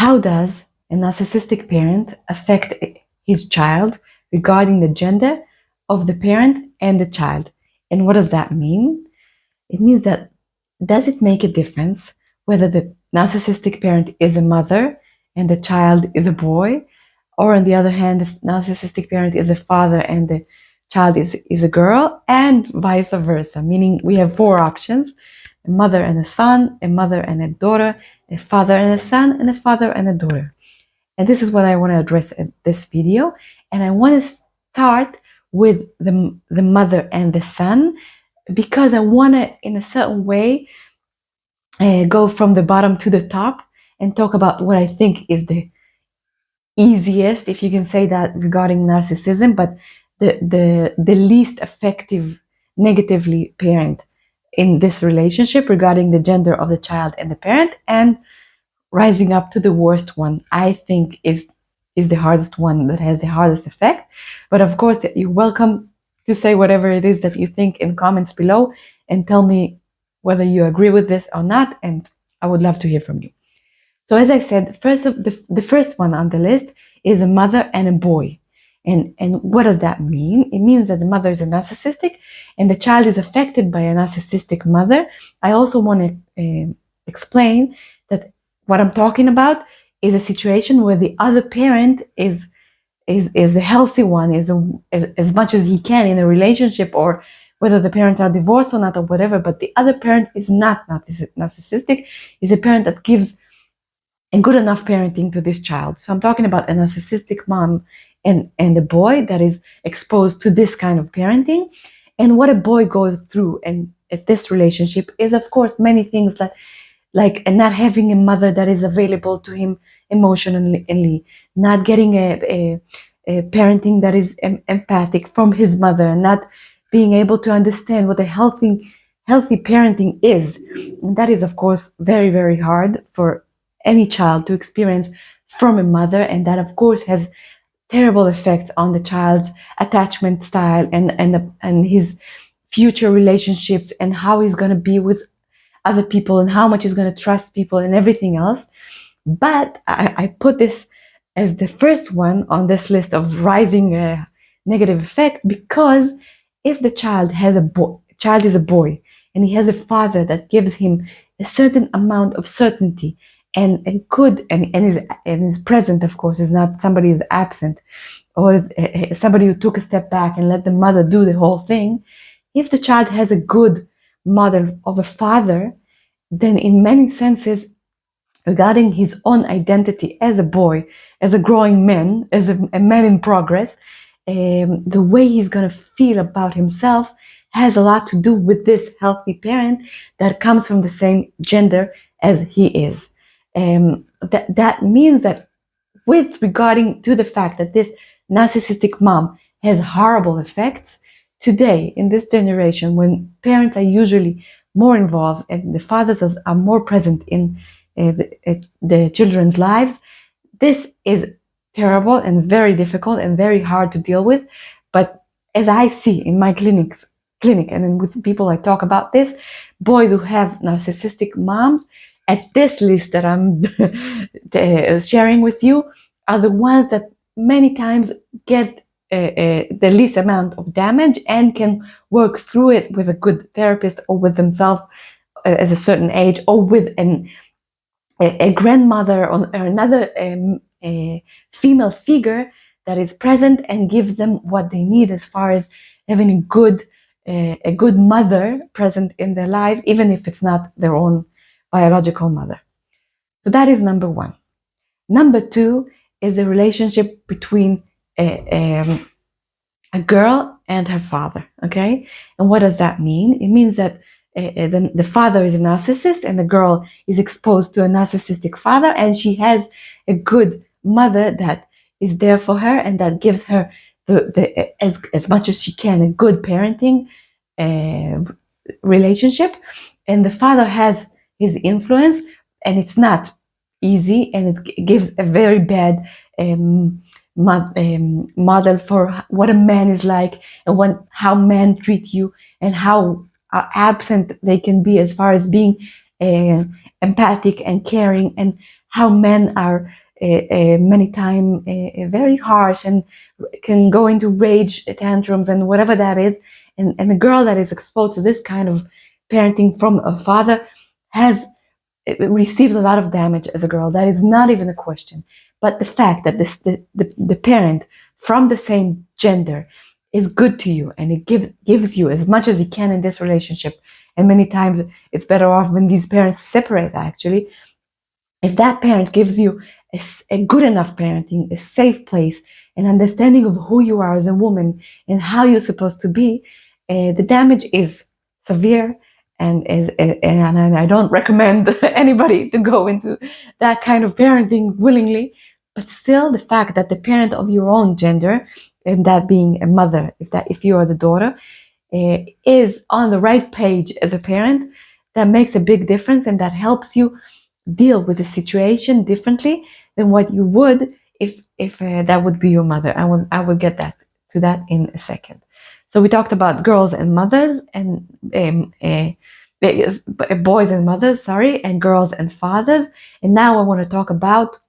How does a narcissistic parent affect his child regarding the gender of the parent and the child? And what does that mean? It means that does it make a difference whether the narcissistic parent is a mother and the child is a boy? Or on the other hand, the narcissistic parent is a father and the child is a girl, and vice versa, meaning we have four options: a mother and a son, a mother and a daughter, a father and a son, and a father and a daughter. And this is what I want to address in this video. And I want to start with the mother and the son, because I want to, in a certain way, go from the bottom to the top and talk about what I think is the easiest, if you can say that, regarding narcissism, but the least effective negatively parent in this relationship regarding the gender of the child and the parent, and rising up to the worst one, I think is the hardest one, that has the hardest effect. But of course, that you're welcome to say whatever it is that you think in comments below and tell me whether you agree with this or not, and I would love to hear from you. So as I said, the first one on the list is a mother and a boy. And what does that mean? It means that the mother is a narcissistic and the child is affected by a narcissistic mother. I also want to explain that what I'm talking about is a situation where the other parent is a healthy one, is as much as he can in a relationship, or whether the parents are divorced or not, or whatever, but the other parent is not narcissistic, is a parent that gives and good enough parenting to this child. So I'm talking about a narcissistic mom and a boy that is exposed to this kind of parenting. And what a boy goes through and at this relationship is, of course, many things that, like not having a mother that is available to him emotionally, not getting a parenting that is empathic from his mother, not being able to understand what a healthy parenting is. And that is, of course, very, very hard for any child to experience from a mother, and that of course has terrible effects on the child's attachment style and his future relationships, and how he's going to be with other people and how much he's going to trust people and everything else. But I put this as the first one on this list of rising negative effect, because if the child is a boy and he has a father that gives him a certain amount of certainty and is present, of course, is not somebody who's absent, or is somebody who took a step back and let the mother do the whole thing. If the child has a good model of a father, then in many senses, regarding his own identity as a boy, as a growing man, as a man in progress, the way he's going to feel about himself has a lot to do with this healthy parent that comes from the same gender as he is. That means that, with regarding to the fact that this narcissistic mom has horrible effects today in this generation, when parents are usually more involved and the fathers are more present in the children's lives, this is terrible and very difficult and very hard to deal with. But as I see in my clinic and with people I talk about this, boys who have narcissistic moms at this list that I'm sharing with you are the ones that many times get the least amount of damage and can work through it with a good therapist, or with themselves at a certain age, or with a grandmother or another female figure that is present and gives them what they need, as far as having a good mother present in their life, even if it's not their own biological mother. So that is number one. Number two is the relationship between a girl and her father. Okay, and what does that mean? It means that the father is a narcissist and the girl is exposed to a narcissistic father, and she has a good mother that is there for her and that gives her as much as she can a good parenting relationship. And the father has his influence, and it's not easy, and it gives a very bad model for what a man is like, and how men treat you, and how absent they can be as far as being empathic and caring, and how men are many times very harsh and can go into rage tantrums and whatever that is. And the girl that is exposed to this kind of parenting from a father has receives a lot of damage as a girl. That is not even a question. But the fact that the parent from the same gender is good to you and it gives you as much as he can in this relationship. And many times it's better off when these parents separate, actually. If that parent gives you a good enough parenting, a safe place, an understanding of who you are as a woman and how you're supposed to be, the damage is severe. And I don't recommend anybody to go into that kind of parenting willingly. But still, the fact that the parent of your own gender, and that being a mother, if you are the daughter, is on the right page as a parent, that makes a big difference, and that helps you deal with the situation differently than what you would if that would be your mother. I will get that to that in a second. So we talked about girls and mothers, and boys and mothers, sorry, and girls and fathers. And now I want to talk about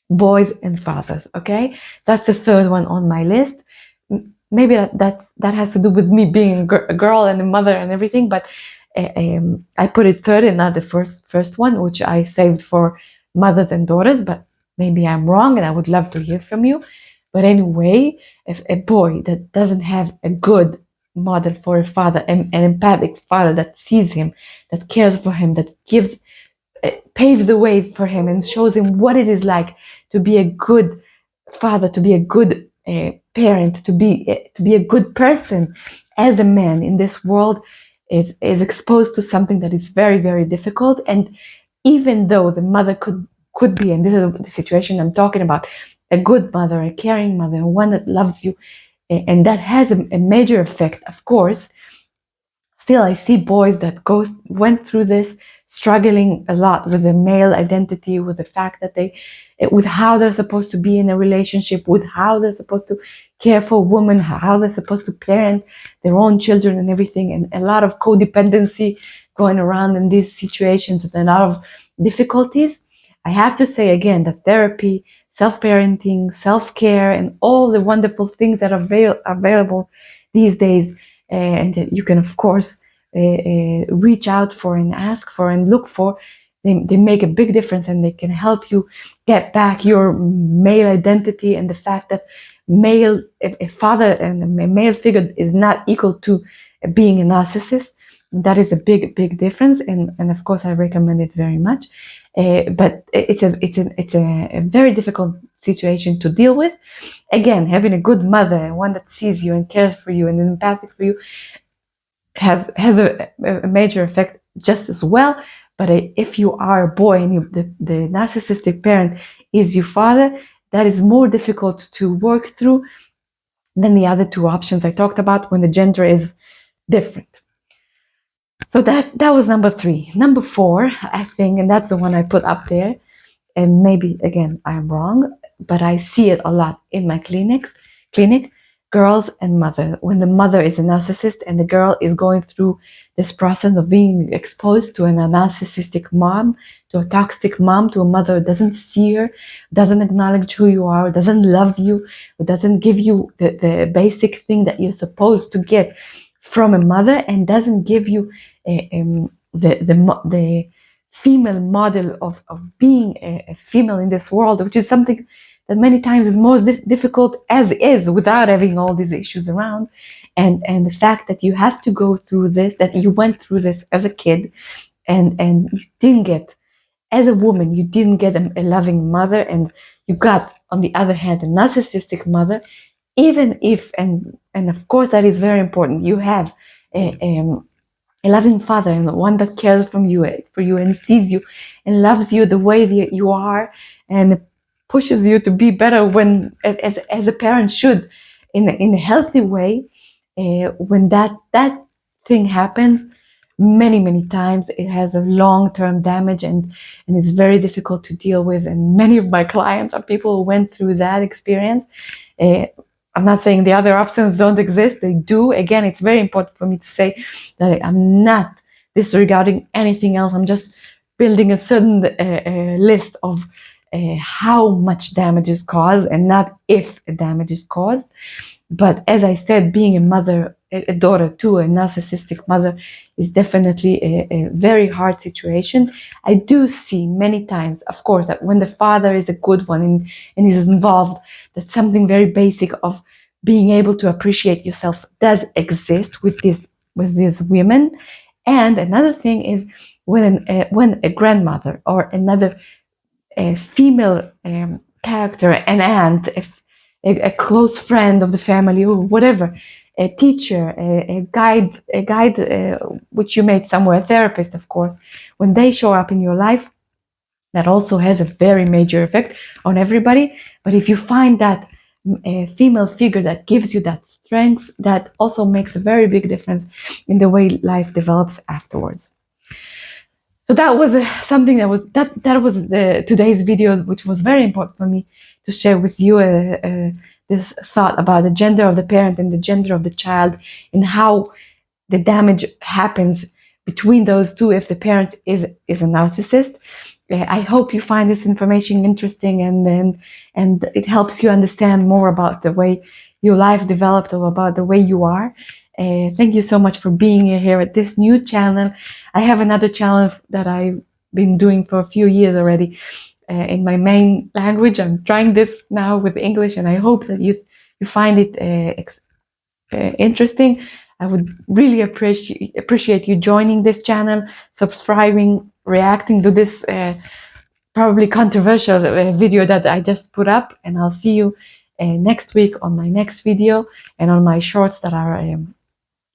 boys and fathers. Okay, that's the third one on my list. Maybe that has to do with me being a girl and a mother and everything, but I put it third and not the first one, which I saved for mothers and daughters. But maybe I'm wrong, and I would love to hear from you. But anyway, if a boy that doesn't have a good model for a father, an empathic father that sees him, that cares for him, that paves the way for him and shows him what it is like to be a good father, to be a good parent, to be a good person as a man in this world, is exposed to something that is very, very difficult. And even though the mother could be, and this is the situation I'm talking about, a good mother, a caring mother, one that loves you, and that has a major effect, of course. Still, I see boys that went through this, struggling a lot with the male identity, with the fact that with how they're supposed to be in a relationship, with how they're supposed to care for a woman, how they're supposed to parent their own children and everything, and a lot of codependency going around in these situations, and a lot of difficulties. I have to say again that therapy, self-parenting, self-care, and all the wonderful things that are available these days, and that you can, of course, reach out for and ask for and look for, they make a big difference, and they can help you get back your male identity, and the fact that a father and a male figure is not equal to being a narcissist. That is a big, big difference, and of course I recommend it very much. But it's a very difficult situation to deal with. Again, having a good mother, one that sees you and cares for you and is empathic for you, has a major effect just as well. But if you are a boy and the narcissistic parent is your father, that is more difficult to work through than the other two options I talked about when the gender is different. So that was number 3. Number 4, I think, and that's the one I put up there, and maybe again I'm wrong, but I see it a lot in my clinic, girls and mother. When the mother is a narcissist and the girl is going through this process of being exposed to a narcissistic mom, to a toxic mom, to a mother who doesn't see her, doesn't acknowledge who you are, doesn't love you, who doesn't give you the basic thing that you're supposed to get from a mother, and doesn't give you the female model of being a female in this world, which is something that many times is most difficult as is, without having all these issues around. And the fact that you have to go through this, that you went through this as a kid, and you didn't get, as a woman, you didn't get a loving mother, and you got, on the other hand, a narcissistic mother. Even if, and of course that is very important, you have a loving father, and one that cares for you and sees you and loves you the way that you are, and pushes you to be better, when as a parent should, in a healthy way. When that thing happens, many times it has a long-term damage, and it's very difficult to deal with. And many of my clients are people who went through that experience. I'm not saying the other options don't exist, they do. Again, it's very important for me to say that I'm not disregarding anything else. I'm just building a certain list of how much damage is caused and not if a damage is caused. But as I said, being a mother, a daughter to a narcissistic mother, is definitely a very hard situation. I do see many times, of course, that when the father is a good one and is involved, that something very basic of being able to appreciate yourself does exist with these women. And another thing is when a grandmother or another female character, an aunt, a close friend of the family, or whatever, a teacher, a guide which you made somewhere, a therapist, of course, when they show up in your life, that also has a very major effect on everybody. But if you find that female figure that gives you that strength, that also makes a very big difference in the way life develops afterwards. So that was something that was today's video, which was very important for me to share with you, this thought about the gender of the parent and the gender of the child, and how the damage happens between those two if the parent is a narcissist. I hope you find this information interesting, and it helps you understand more about the way your life developed, or about the way you are. Thank you so much for being here at this new channel. I have another channel that I've been doing for a few years already in my main language. I'm trying this now with English, and I hope that you find it interesting. I would really appreciate you joining this channel, subscribing, reacting to this probably controversial video that I just put up, and I'll see you next week on my next video and on my shorts that are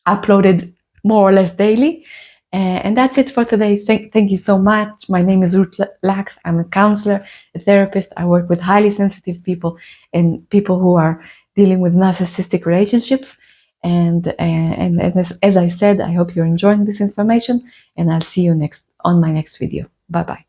uploaded more or less daily. And that's it for today. Thank you so much. My name is Ruth Lax. I'm a counselor, a therapist. I work with highly sensitive people and people who are dealing with narcissistic relationships. And as I said, I hope you're enjoying this information, and I'll see you on my next video. Bye bye.